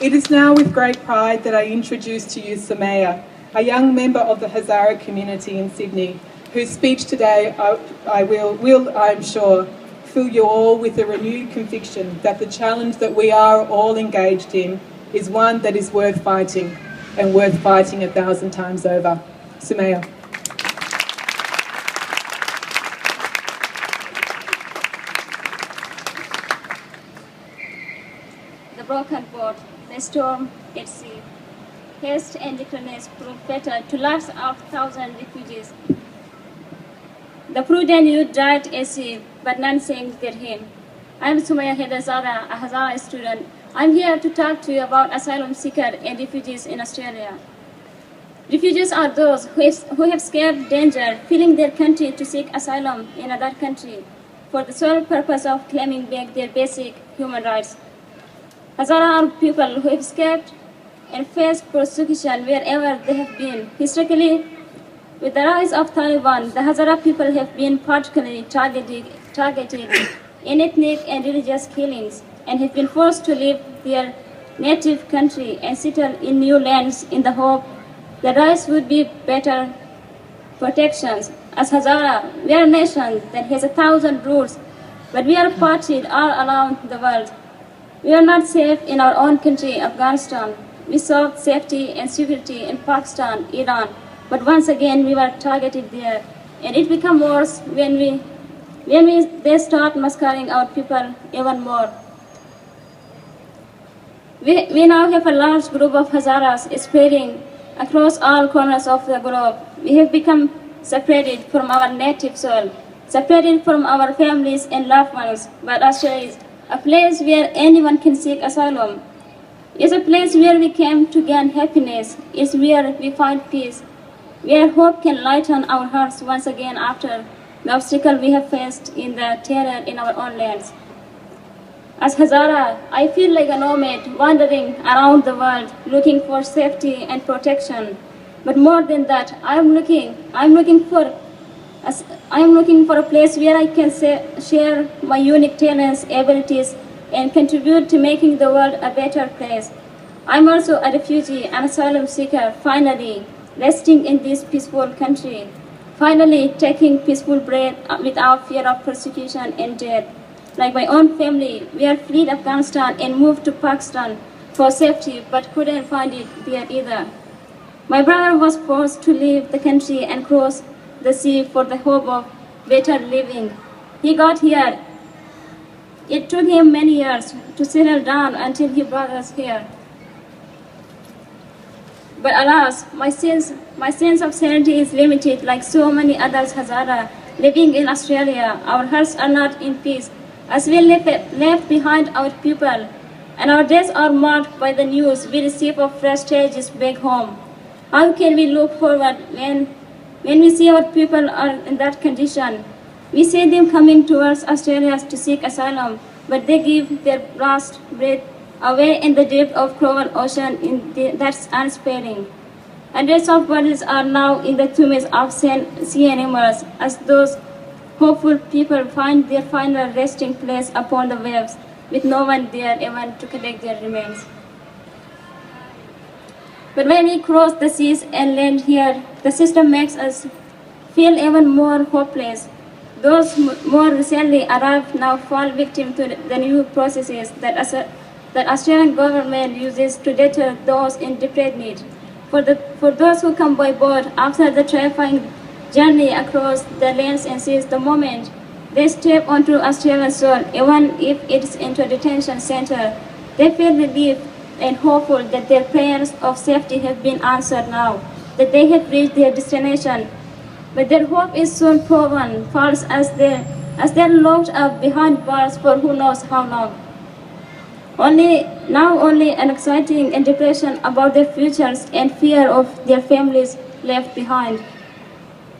It is now with great pride that I introduce to you Sumeya, a young member of the Hazara community in Sydney, whose speech today will, I'm sure, fill you all with a renewed conviction that the challenge that we are all engaged in is one that is worth fighting, and worth fighting 1,000 times over. Sumeya. The broken boat, the storm at sea, haste and declination proved better to last out 1,000 refugees. The prudent youth died at sea, but none sang their hymn. I am Sumeya Hazara, a Hazara student. I am here to talk to you about asylum seekers and refugees in Australia. Refugees are those who have escaped danger, fleeing their country to seek asylum in another country for the sole purpose of claiming back their basic human rights. Hazara are people who have escaped and faced persecution wherever they have been. Historically, with the rise of Taliban, the Hazara people have been particularly targeted in ethnic and religious killings and have been forced to leave their native country and settle in new lands in the hope that rise would be better protections. As Hazara, we are a nation that has 1,000 roots, but we are parted all around the world. We are not safe in our own country, Afghanistan. We sought safety and security in Pakistan, Iran, but once again we were targeted there. And it became worse when they start massacring our people even more. We now have a large group of Hazaras spreading across all corners of the globe. We have become separated from our native soil, separated from our families and loved ones, but Australia is a place where anyone can seek asylum. It's a place where we came to gain happiness. It's where we find peace, where hope can lighten our hearts once again after the obstacle we have faced in the terror in our own lands. As Hazara, I feel like a nomad wandering around the world looking for safety and protection. But more than that, I'm looking for a place where I can share my unique talents, abilities, and contribute to making the world a better place. I'm also a refugee and asylum seeker, finally resting in this peaceful country, finally taking peaceful breath without fear of persecution and death. Like my own family, we have fled Afghanistan and moved to Pakistan for safety, but couldn't find it there either. My brother was forced to leave the country and cross the sea for the hope of better living. He got here. It took him many years to settle down until he brought us here. But alas, my sense of sanity is limited like so many others Hazara living in Australia. Our hearts are not in peace as we left behind our people, and our days are marked by the news we receive of fresh tragedies back home. How can we look forward when we see our people are in that condition? We see them coming towards Australia to seek asylum, but they give their last breath away in the depth of cruel ocean that's unsparing. Hundreds of bodies are now in the tombs of sea animals as those hopeful people find their final resting place upon the waves with no one there even to collect their remains. But when we cross the seas and land here, the system makes us feel even more hopeless. Those more recently arrived now fall victim to the new processes that Australian government uses to deter those in desperate need. For those who come by boat after the terrifying journey across the lands and seas, the moment they step onto Australian soil, even if it's into a detention center, they feel relief and hopeful that their prayers of safety have been answered now, that they have reached their destination. But their hope is soon proven false as they're locked up behind bars for who knows how long. Only an anxiety and depression about their futures and fear of their families left behind.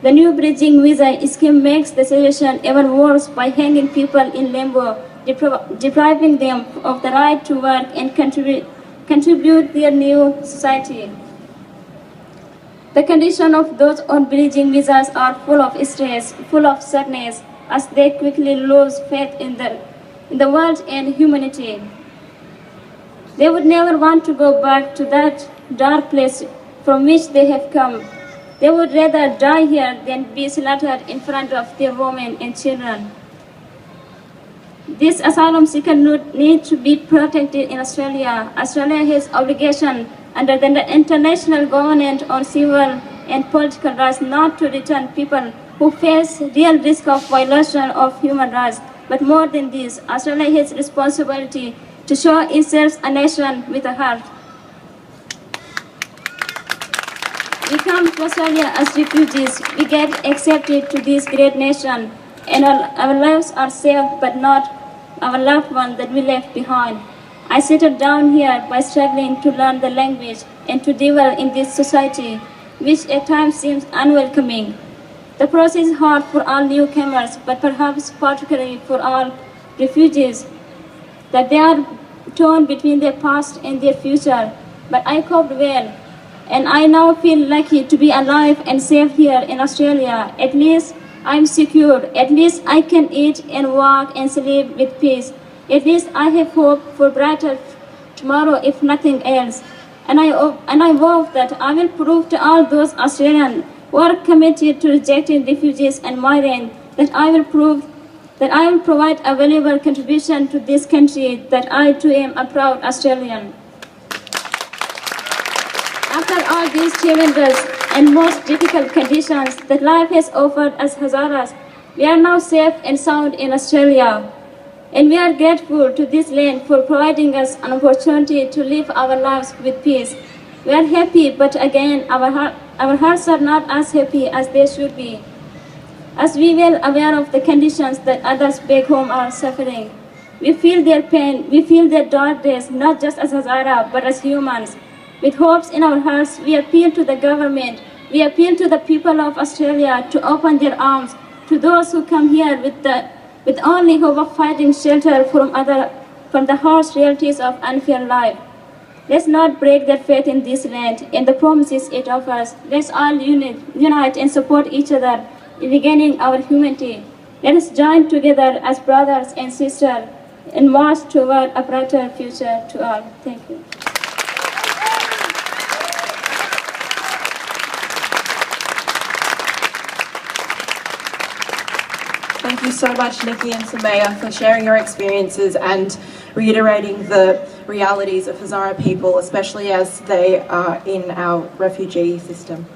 The new bridging visa scheme makes the situation even worse by hanging people in limbo, depriving them of the right to work and contribute their new society. The conditions of those on bridging visas are full of stress, full of sadness, as they quickly lose faith in the world and humanity. They would never want to go back to that dark place from which they have come. They would rather die here than be slaughtered in front of their women and children. These asylum seekers need to be protected in Australia. Australia has obligation under the International Covenant on Civil and Political Rights not to return people who face real risk of violation of human rights. But more than this, Australia has responsibility to show itself a nation with a heart. We come to Australia as refugees. We get accepted to this great nation, and our lives are safe, but not our loved ones that we left behind. I settled down here by struggling to learn the language and to develop in this society, which at times seems unwelcoming. The process is hard for all newcomers, but perhaps particularly for all refugees, that they are torn between their past and their future. But I coped well, and I now feel lucky to be alive and safe here in Australia. At least I'm secure. At least I can eat and walk and sleep with peace. At least I have hope for brighter tomorrow, if nothing else. And I hope that I will prove to all those Australians who are committed to rejecting refugees and migrants that I will provide a valuable contribution to this country, that I too am a proud Australian. After all these challenges and most difficult conditions that life has offered us Hazaras, we are now safe and sound in Australia. And we are grateful to this land for providing us an opportunity to live our lives with peace. We are happy, but again, our hearts are not as happy as they should be, as we are well aware of the conditions that others back home are suffering. We feel their pain, we feel their dark days, not just as Hazara, but as humans. With hopes in our hearts, we appeal to the government, we appeal to the people of Australia to open their arms to those who come here with only hope of finding shelter from the harsh realities of unfair life. Let's not break their faith in this land and the promises it offers. Let's all unite and support each other in regaining our humanity. Let us join together as brothers and sisters and march toward a brighter future to all. Thank you. Thank you so much, Nikki and Sumeya, for sharing your experiences and reiterating the realities of Hazara people, especially as they are in our refugee system.